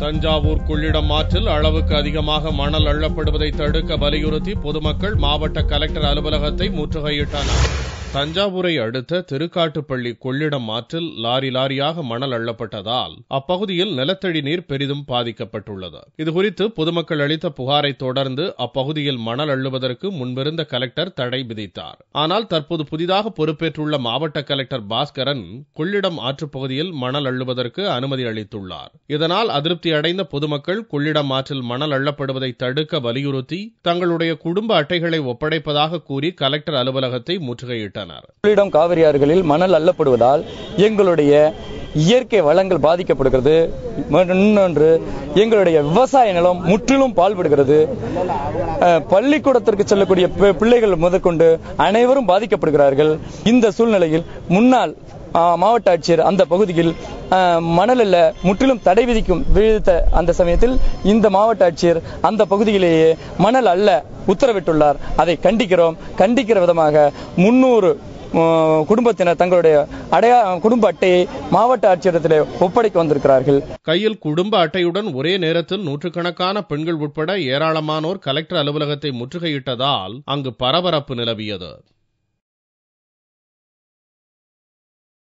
தஞ்சாவூர் கொள்ளிடம் ஆற்றில் அளவுக்கு அதிகமாக மணல் அள்ளப்படுவதை தடுக்க வலியுறுத்தி பொதுமக்கள் மாவட்ட கலெக்டர் அலுவலகத்தை முற்றுகையிட்டனர். தஞ்சாவூரை அடுத்த திருக்காட்டுப்பள்ளி கொள்ளிடம் ஆற்றில் லாரியாக மணல் அள்ளப்பட்டதால் அப்பகுதியில் நிலத்தடி நீர் பெரிதும் பாதிக்கப்பட்டுள்ளது. இதுகுறித்து பொதுமக்கள் அளித்த புகாரை தொடர்ந்து அப்பகுதியில் மணல் அள்ளுவதற்கு முன்பிருந்த கலெக்டர் தடை விதித்தார். ஆனால் தற்போது புதிதாக பொறுப்பேற்றுள்ள மாவட்ட கலெக்டர் பாஸ்கரன் கொள்ளிடம் ஆற்றுப்பகுதியில் மணல் அள்ளுவதற்கு அனுமதி அளித்துள்ளார். இதனால் அதிருப்தி அடைந்த பொதுமக்கள் கொள்ளிடம் ஆற்றில் மணல் அள்ளப்படுவதை தடுக்க வலியுறுத்தி தங்களுடைய குடும்ப அட்டைகளை ஒப்படைப்பதாக கூறி கலெக்டர் அலுவலகத்தை முற்றுகையிட்டனர். கொள்ளிடம் காவிரி ஆறுகளில் மணல் அள்ளப்படுவதால் எங்களுடைய இயற்கை வளங்கள் பாதிக்கப்படுகிறது. இன்னொன்று, எங்களுடைய விவசாய நிலம் முற்றிலும் பாழ்படுகிறது. பள்ளிக்கூடத்திற்கு செல்லக்கூடிய பிள்ளைகள் முதற்கொண்டு அனைவரும் பாதிக்கப்படுகிறார்கள். இந்த சூழ்நிலையில் முன்னாள் மாவட்ட ஆட்சியர் அந்த பகுதியில் மணலில் முற்றிலும் தடை விதித்த அந்த சமயத்தில் இந்த மாவட்ட ஆட்சியர் அந்த பகுதியிலேயே மணல் அள்ள உத்தரவிட்டுள்ளார். அதை கண்டிக்கிற விதமாக 300 குடும்பத்தினர் தங்களுடைய குடும்ப அட்டையை மாவட்ட ஆட்சியரத்தில் ஒப்படைக்க வந்திருக்கிறார்கள். கையில் குடும்ப அட்டையுடன் ஒரே நேரத்தில் நூற்றுக்கணக்கான பெண்கள் உட்பட ஏராளமானோர் கலெக்டர் அலுவலகத்தை முற்றுகையிட்டதால் அங்கு பரபரப்பு நிலவியது.